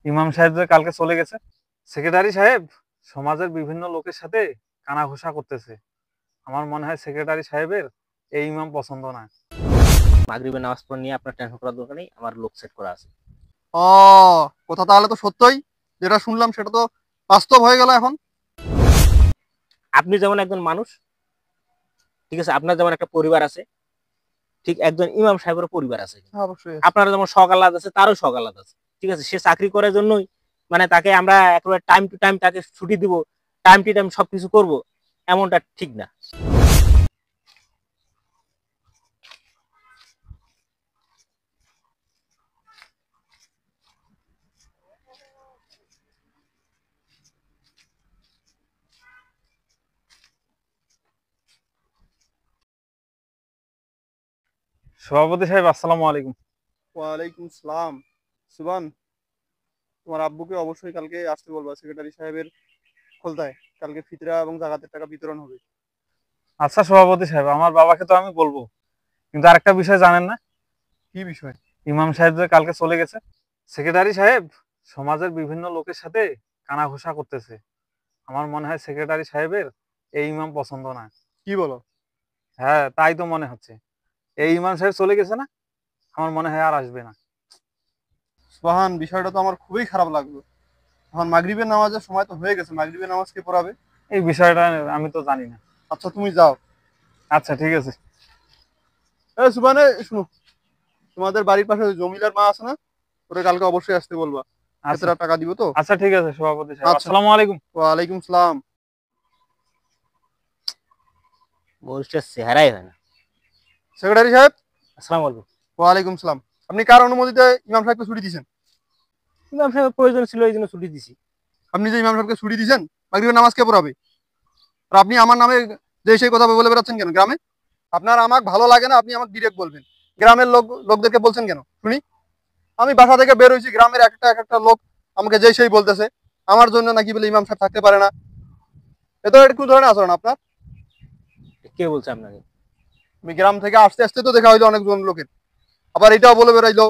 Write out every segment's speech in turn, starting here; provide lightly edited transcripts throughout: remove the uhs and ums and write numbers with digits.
ইমাম সাহেব যে কালকে চলে গেছে, সেক্রেটারি সাহেব সমাজের বিভিন্ন লোকের সাথে কানাঘুষা করতেছে। আমার মনে হয় সেক্রেটারি সাহেবের এই ইমাম পছন্দ না। মাগরিবের নামাজ পড়ে নিয়ে আপনার টেনশন করার দরকার নেই, আমার লোক সেট করা আছে। ও, কথা তাহলে তো সত্যই, যেটা শুনলাম সেটা তো বাস্তব হয়ে গেল এখন। আপনি যেমন একজন মানুষ, ঠিক আছে, আপনার যেমন একটা পরিবার আছে, ঠিক একজন ইমাম সাহেবের পরিবার আছে। হ্যাঁ, অবশ্যই আছে। আপনার যেমন শখ আহ্লাদ আছে, তারও শখ আহ্লাদ আছে। ঠিক আছে, সে চাকরি করার জন্যই মানে তাকে আমরা একেবারে টাইম টু টাইম তাকে ছুটি দিব, টাইম টু টাইম সবকিছু করব, এমনটা ঠিক না। সভাপতি সাহেব, আসসালামু আলাইকুম। ওয়ালাইকুম সালাম। সুবান, তোমার আব্বুকে অবশ্যই কালকে আসতে বলবা, সেক্রেটারি সাহেবের খোলতায় কালকে ফিতরা এবং জাকাতের টাকা বিতরণ হবে। আচ্ছা সভাপতি সাহেব, আমার বাবাকে তো আমি বলবো, কিন্তু আরেকটা বিষয় জানেন না? কি বিষয়? ইমাম সাহেব যে কালকে চলে গেছে, সেক্রেটারি সাহেব সমাজের বিভিন্ন লোকের সাথে কানাঘুষা করতেছে। আমার মনে হয় সেক্রেটারি সাহেবের এই ইমাম পছন্দ না। কি বলো? হ্যাঁ, তাই তো মনে হচ্ছে। এই ইমাম সাহেব চলে গেছে না, আমার মনে হয় আর আসবে না। সুবহান, বিষয়টা তো আমার খুবই খারাপ লাগলো। এখন মাগরিবের নামাজের সময় তো হয়ে গেছে, মাগরিবের নামাজ কে পড়াবে? এই বিষয়টা আমি তো জানি না। আচ্ছা, তুমি যাও। আচ্ছা ঠিক আছে। সুবানে, শুনো, তোমাদের বাড়ির পাশে ওই জমিলার মা আছে না, ওরে কালকে অবশ্যই আসতে বলবা। আচ্ছা ফিতরা টাকা দিব তো। আচ্ছা ঠিক আছে সভাপতি সাহেব, আচ্ছা, আসসালামু আলাইকুম। ওয়ালাইকুম সালাম। বরিষ্ঠের চেহারাই হয় না। সেক্রেটারি সাহেব। আসসালামু আলাইকুম। ওয়ালাইকুম সালাম। আপনি কার অনুমতিতে ইমাম সাহেবকে ছুটি দিয়েছেন? ইমাম সাহেবের প্রয়োজন ছিল, এই জন্য ছুটি দিছি। আপনি যে ইমাম সাহেবকে ছুটি দিয়েছেন, মাগরিবের নামাজ কে পড়াবে? আর আপনি আমার নামে যে সেই কথা বলে বেড়াচ্ছেন কেন গ্রামে? আপনার আমাকে ভালো লাগে না, আপনি আমাকে ডিরেক্ট বলবেন। গ্রামের লোকদেরকে বলছেন কেন শুনি? আমি বাসা থেকে বের হয়েছি, গ্রামের এক একটা লোক আমাকে যে সেই বলতেছে আমার জন্য নাকি বলে ইমাম সাহেব থাকতে পারে না। এ তো একটু ধরনের আচরণ আপনার। কে বলছে আপনাকে? আমি গ্রাম থেকে আসতে আসতে তো দেখা হইলো অনেকজন লোকের, আবার এটাও বলে বেড়াইলো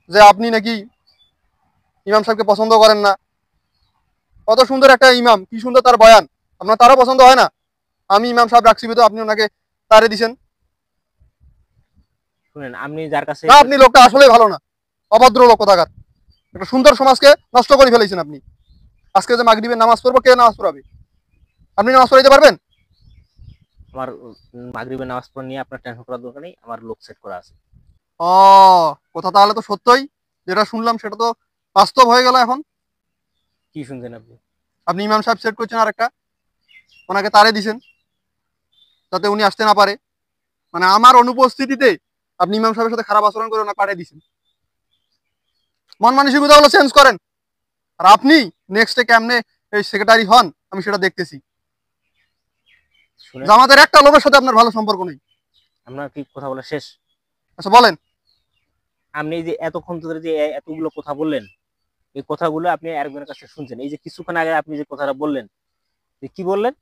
যে আপনি নাকি ইমাম সাহেবকে পছন্দ করেন না। কত সুন্দর একটা ইমাম, কি সুন্দর তার বয়ান, আপনার তারও পছন্দ হয় না? আমি ইমাম সাহেব রাখছি তো আপনি ওনাকে তারে দিছেন। শুনেন, আপনি যার কাছে না, আপনি লোকটা আসলে ভালো না, অভদ্র লোক কোথাকার। একটা সুন্দর সমাজকে নষ্ট করে ফেলেছেন আপনি। আজকে যে মাগরিবের নামাজ পড়বো, কে নামাজ পড়াবে? আপনি নামাজ পড়াইতে পারবেন? আমার মাগরিবের নামাজ পড়ে নিয়ে আপনার টেনশন করার দরকার নেই, আমার লোক সেট করা আছে। ও, কথা তাহলে তো সত্যই, যেটা শুনলাম সেটা তো বাস্তব হয়ে গেল এখন। কি শুনছেন আপনি? আপনি ইমাম সাহেব সেট করছেন আর একটা, ওনাকে তারে দিছেন যাতে উনি আসতে না পারে। মানে আমার অনুপস্থিতিতে আপনি ইমাম সাহেবের সাথে খারাপ আচরণ করে ওনাকে পাঠিয়ে দিছেন। মন মানসিকতাগুলো চেঞ্জ করেন। আর আপনি নেক্সটে কেমনে এই সেক্রেটারি হন আমি সেটা দেখতেছি। শুনেন, জামাতের একটা লোকের সাথে আপনার ভালো সম্পর্ক নেই। আপনার কি কথা বলা শেষ? আচ্ছা বলেন। আপনি এই যে এতক্ষণ ধরে যে এতগুলো কথা বললেন, এই কথাগুলো আপনি আরেকজনের কাছে শুনছেন। এই যে কিছুক্ষণ আগে আপনি যে কথাটা বললেন, যে কি বললেন,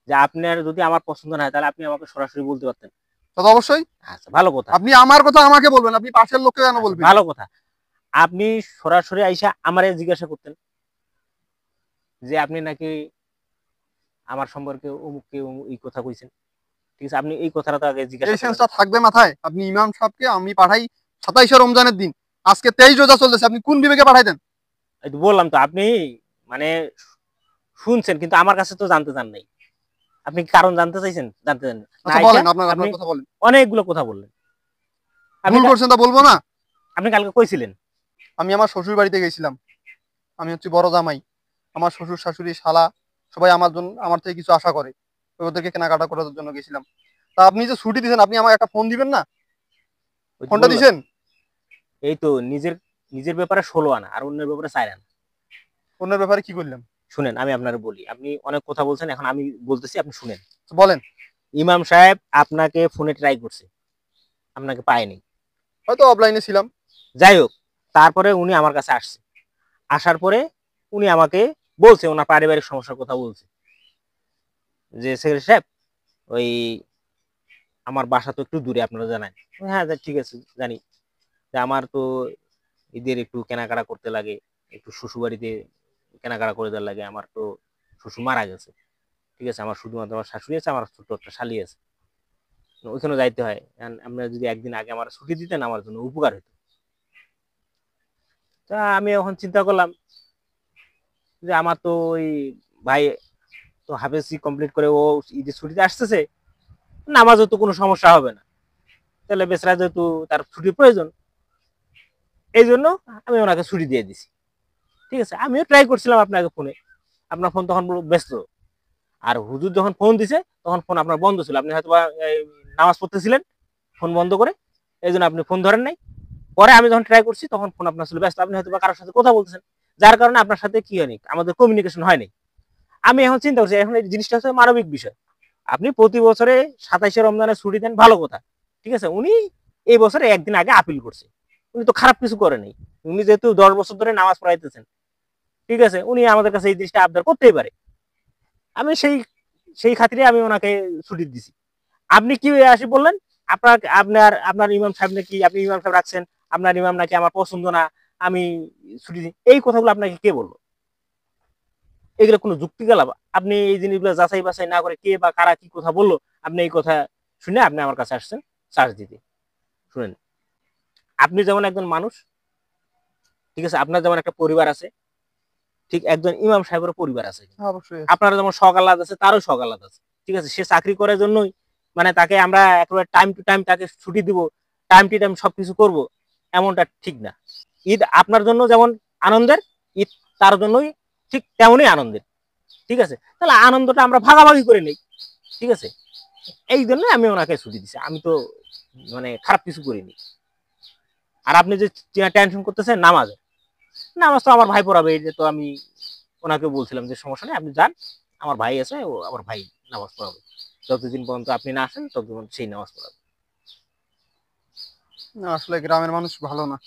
যে আপনার যদি আমার পছন্দ না হয় তাহলে আপনি আমাকে সরাসরি বলতে পারতেন। তা তো অবশ্যই। আচ্ছা, ভালো কথা। আপনি আমার কথা আমাকে বলবেন, আপনি পাশের লোককে কেন আচ্ছা, বলবেন? ভালো কথা। আপনি সরাসরি আইসা আমারে জিজ্ঞাসা করতেন যে আপনি নাকি আমার সম্পর্কে অমুককে এই কথা কইছেন। ঠিক আছে, আপনি এই কথাটা তো আগে এই জিজ্ঞাসা করলেন সেন্সটা না। থাকবে মাথায়। আপনি ইমাম সাহেবকে আমি পাঠাই 27শে রমজানের দিন, আজকে 23 রোজা চলতেছে, আপনি কোন বিবেকে পাঠাই দেন? এই তো বললাম তো, আপনি মানে শুনছেন কিন্তু আমার কাছে তো জানতে চান নাই। আপনি কি কারণ জানতে চাইছেন? জানতে চান না। না আচ্ছা আইসা বলেন, আপনার আপনি আপনার কথা বলেন। অনেকগুলো কথা বললেন। আপনি ভুল করছেন তা বলবো না? আপনি কালকে কইছিলেন। আমি আমার শ্বশুর বাড়িতে গেছিলাম। আমি হচ্ছে বড় জামাই। আমার শ্বশুর শাশুড়ি শালা সবাই আমার জন্য, আমার থেকে কিছু আশা করে। তো ওদেরকে কেনাকাটা করার জন্য গেছিলাম। তা আপনি যে ছুটি দিয়েছেন, আপনি আমাকে একটা ফোন দিবেন না? ওই তো ফোনটা বললাম, দিছেন? এই তো নিজের নিজের ব্যাপারে 16 আনা আর অন্যের ব্যাপারে 4 আনা। ফোনের ব্যাপারে কি করলাম? শুনেন, আমি আপনার বলি, আপনি অনেক কথা বলছেন, এখন আমি বলতেছি, আপনি শুনেন। বলেন। ইমাম সাহেব আপনাকে ফোনে ট্রাই করছে, আপনাকে পায়নি। হয়তো অফলাইনে ছিলাম। যাই হোক, তারপরে উনি আমার কাছে আসছে। আসার পরে উনি আমাকে বলছে, ওনার পারিবারিক সমস্যার কথা বলছে, যে সেক্রেটারি সাহেব, ওই আমার বাসা তো একটু দূরে, আপনারা জানেন। হ্যাঁ ঠিক আছে, জানি যে আমার তো ঈদের একটু কেনাকাটা করতে লাগে, একটু শ্বশুর বাড়িতে কেনাকাটা করে দেওয়ার লাগে। আমার তো শ্বশুর মারা গেছে, ঠিক আছে, আমার শুধুমাত্র আমার শাশুড়ি আছে, আমার ছোট্ট একটা শালি আছে, ওইখানে যাইতে হয়। আপনারা যদি একদিন আগে আমার ছুটি দিতেন আমার জন্য উপকার হতো। তা আমি এখন চিন্তা করলাম যে আমার তো ওই ভাই তো হাফেজি কমপ্লিট করে ও ঈদের ছুটিতে আসতেছে, নামাজও তো কোনো সমস্যা হবে না, তাহলে বেচারা যেহেতু তার ছুটির প্রয়োজন, এই জন্য আমি ওনাকে ছুটি দিয়ে দিছি। ঠিক আছে, আমিও ট্রাই করছিলাম আপনাকে ফোনে, আপনার ফোন তখন ব্যস্ত। আর হুজুর যখন ফোন দিছে তখন ফোন আপনার বন্ধ ছিল, আপনি হয়তো নামাজ পড়তেছিলেন ফোন বন্ধ করে, এই জন্য আপনি ফোন ধরেন নাই। পরে আমি যখন ট্রাই করছি তখন ফোন আপনার ছিল ব্যস্ত, আপনি হয়তো কারোর সাথে কথা বলতেছেন, যার কারণে আপনার সাথে কি হয়নি, আমাদের কমিউনিকেশন হয়নি। আমি এখন চিন্তা করছি এখন এই জিনিসটা হচ্ছে মানবিক বিষয়। আপনি প্রতি বছরে 27শে রমজানের ছুটি দেন, ভালো কথা, ঠিক আছে। উনি এই বছরে একদিন আগে আপিল করছে, উনি তো খারাপ কিছু করে নাই। উনি যেহেতু 10 বছর ধরে নামাজ পড়াইতেছেন, ঠিক আছে, উনি আমাদের কাছে এই জিনিসটা আবদার করতেই পারে। আমি সেই সেই খাতিরে আমি ওনাকে ছুটি দিছি। আপনি কি আসি বললেন আপনার আপনার আপনার ইমাম সাহেব নাকি, আপনি ইমাম সাহেব রাখছেন, আপনার ইমাম নাকি আমার পছন্দ না, আমি ছুটি দিই, এই কথাগুলো আপনাকে কে বললো? এগুলো কোনো যুক্তি গেল? আপনি এই জিনিসগুলো যাচাই বাছাই না করে কে বা কারা কি কথা বললো, আপনি এই কথা শুনে আপনি আমার কাছে আসছেন চার্জ দিতে। শুনেন, আপনি যেমন একজন মানুষ, ঠিক আছে, আপনার যেমন একটা পরিবার আছে, ঠিক একজন ইমাম সাহেবের পরিবার আছে। অবশ্যই। আপনার যেমন শখ আহ্লাদ আছে, তারও শখ আহ্লাদ আছে, ঠিক আছে। সে চাকরি করার জন্যই মানে তাকে আমরা একেবারে টাইম টু টাইম তাকে ছুটি দিব, টাইম টু টাইম সবকিছু করব, এমনটা ঠিক না। ঈদ আপনার জন্য যেমন আনন্দের, ঈদ তার জন্যই ঠিক তেমনই আনন্দের, ঠিক আছে। তাহলে আনন্দটা আমরা ভাগাভাগি করে নেই, ঠিক আছে। এই জন্য আমি ওনাকে ছুটি দিছি, আমি তো মানে খারাপ কিছু করিনি। আর আপনি যে টেনশন করতেছেন নামাজে, নামাজ তো আমার ভাই পড়াবে, এই যে তো আমি ওনাকে বলছিলাম যে সমস্যা নেই, আপনি যান, আমার ভাই আছে, ও আমার ভাই নামাজ পড়াবে, যতদিন পর্যন্ত আপনি না আসেন ততদিন সেই নামাজ পড়াবে। না, আসলে গ্রামের মানুষ ভালো না।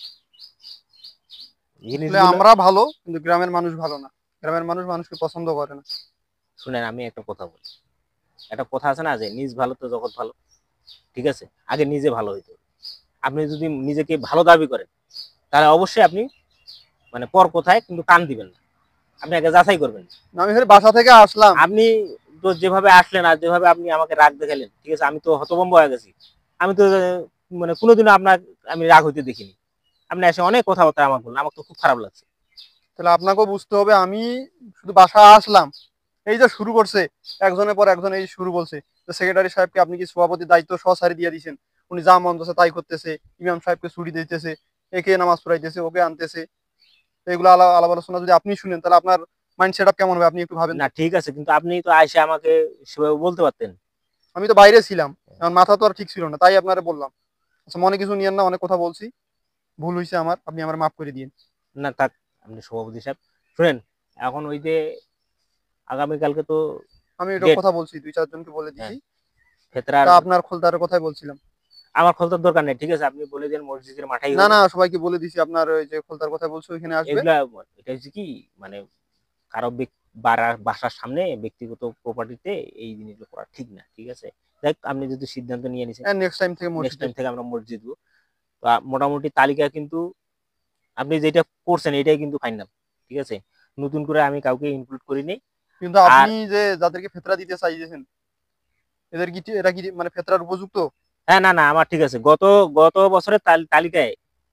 আসলে জিনিসগুলো আমরা ভালো, কিন্তু গ্রামের মানুষ ভালো না। গ্রামের মানুষ মানুষকে পছন্দ করে না। শুনেন, আমি একটা কথা বলি, একটা কথা আছে না যে নিজ ভালো তো জগৎ ভালো, ঠিক আছে। আগে নিজে ভালো হইতে হবে। আপনি যদি নিজেকে ভালো দাবি করেন তাহলে অবশ্যই আপনি মানে পর কোথায় কিন্তু কান দিবেন না, আপনি আগে যাচাই করবেন। আমি এখানে বাসা থেকে আসলাম। আপনি তো যেভাবে আসলেন আর যেভাবে আপনি আমাকে রাগ দেখালেন, ঠিক আছে, আমি তো হতভম্ব হয়ে গেছি। আমি তো মানে কোনোদিনও আপনার আমি রাগ হইতে দেখিনি। আপনি এসে অনেক কথাবার্তা আমাকে বললেন, আমার তো খুব খারাপ লাগছে। তাহলে আপনাকেও বুঝতে হবে, আমি শুধু বাসা আসলাম, এই যে শুরু করছে একজনের পর একজন, এই শুরু বলছে যে সেক্রেটারি সাহেবকে আপনি কি সভাপতির দায়িত্ব সহসারি দিয়ে দিয়েছেন, উনি যা মন চাচ্ছে তাই করতেছে, ইমাম সাহেবকে ছুটি দিতেছে, একে নামাজ পড়াইতেছে, ওকে আনতেছে। এগুলো আলাপ আলোচনা যদি আপনি শুনেন তাহলে আপনার মাইন্ড সেট আপ কেমন হবে আপনি একটু ভাবেন না তো। ঠিক আছে, কিন্তু আপনি তো আইসে আমাকে সেভাবে বলতে পারতেন। আমি তো বাইরে ছিলাম, আমার মাথা তো আর ঠিক ছিল না, তাই আপনারা বললাম। আচ্ছা, মনে কিছু নিয়েন না, অনেক কথা বলছি, ভুল হয়েছে আমার, আপনি আমার মাফ করে দিন। না থাক, আপনি সভাপতি সাহেব শুনেন, এখন ওই যে আগামীকালকে তো আমি এটা ডেট, কথা বলছি, 2-4 জনকে বলে হ্যাঁ, দিছি। ফেতরার। তা আপনার খোলদারের কথাই বলছিলাম। আমার খোঁজার দরকার নেই, ঠিক আছে, আপনি বলে দেন মসজিদের মাঠাই না হবে। না, সবাইকে বলে দিছি, আপনার ওই যে খোলদার কথা বলছো ওইখানে আসবে। এগুলা এটা হচ্ছে কি মানে কারো বাসার সামনে ব্যক্তিগত প্রপার্টিতে এই জিনিসগুলো করা ঠিক না, ঠিক আছে। দেখ, আপনি যদি সিদ্ধান্ত নিয়ে নিছেন, নেক্সট টাইম থেকে নেক্সট মসজিদে। টাইম থেকে আমরা মসজিদ দিব। তো মোটামুটি তালিকা কিন্তু আপনি যেটা করছেন এটাই কিন্তু ফাইনাল, ঠিক আছে। নতুন করে আমি কাউকে ইনক্লুড করি নাই। কিন্তু আর আপনি যে যাদেরকে ফেতরা দিতে চাইছেন, এদের কি এরা কি মানে ফেতরার উপযুক্ত? হ্যাঁ, না না, আমার ঠিক আছে, গত গত বছরের তালিকায়,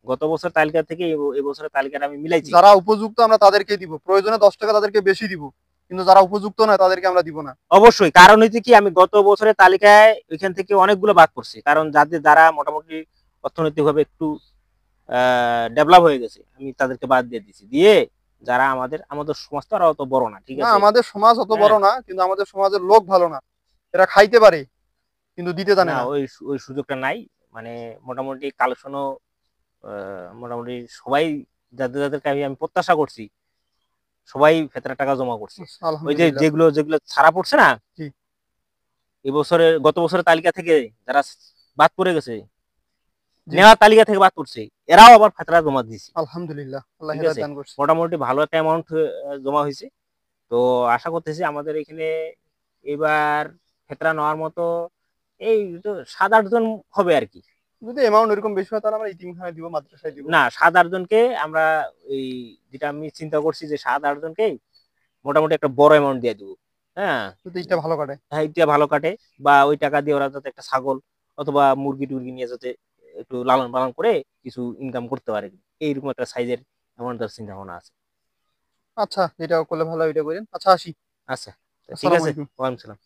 গত বছর তালিকা থেকে এই বছরের তালিকাটা আমি মিলাইছি। যারা উপযুক্ত আমরা তাদেরকে দিব, প্রয়োজনে 10 টাকা তাদেরকে বেশি দিব, কিন্তু যারা উপযুক্ত নয় তাদেরকে আমরা দিব না। অবশ্যই, কারণ হচ্ছে কি আমি গত বছরের তালিকায় ওইখান থেকে অনেকগুলো বাদ করছি, কারণ যারা মোটামুটি অর্থনৈতিকভাবে একটু ডেভেলপ হয়ে গেছে আমি তাদেরকে বাদ দিয়ে দিছি, দিয়ে যারা আমাদের আমাদের সমাজ তো আর অত বড় না, ঠিক না, আছে। আমাদের সমাজ অত হ্যাঁ, বড় না, কিন্তু আমাদের সমাজের লোক ভালো না। এরা খাইতে পারে কিন্তু দিতে জানে না না। ওই ওই সুযোগটা নাই। মানে মোটামুটি কালেকশনও মোটামুটি সবাই, যাদের যাদেরকে আমি প্রত্যাশা করছি সবাই ফেতরা টাকা জমা করছে। ওই যে আলহামদুলিল্লাহ। যেগুলো যেগুলো ছাড়া পড়ছে না, জি। গত বছরের তালিকা থেকে যারা বাদ পড়ে গেছে, জি। নেওয়ার তালিকা থেকে বাদ পড়ছে, এরাও আবার ফেতরা জমা দিয়েছে, আলহামদুলিল্লাহ, আল্লাহ ঠিক হেদায়েত আছে। দান করছে। মোটামুটি ভালো একটা অ্যামাউন্ট জমা হয়েছে। তো আশা করতেছি আমাদের এখানে এবার ফেতরা নেওয়ার মতো এই তো 7-8 জন হবে আর কি, যদি অ্যামাউন্ট এরকম বেশি হয় তাহলে আমরা ইতিমখানায় দিব, মাদ্রাসায় দিব। না, 7-8 জনকে আমরা এই যেটা আমি চিন্তা করছি যে 7-8 জনকে মোটামুটি একটা বড় অ্যামাউন্ট দিয়ে দিব। হ্যাঁ, যদি এইটা ভালো কাটে। হ্যাঁ, এটা ভালো কাটে, বা ওই টাকা দিয়ে ওরা যাতে একটা ছাগল অথবা মুরগি টুরগি নিয়ে যাতে একটু লালন পালন করে কিছু ইনকাম করতে পারে, এইরকম একটা সাইজের অ্যামাউন্ট দেওয়ার চিন্তা ভাবনা আছে। আচ্ছা, যেটা করলে ভালো হয় ওইটা করেন। আচ্ছা, আসি। আচ্ছা, ঠিক আসসালামু আছে। আলাইকুম। ওয়ালাইকুম সালাম।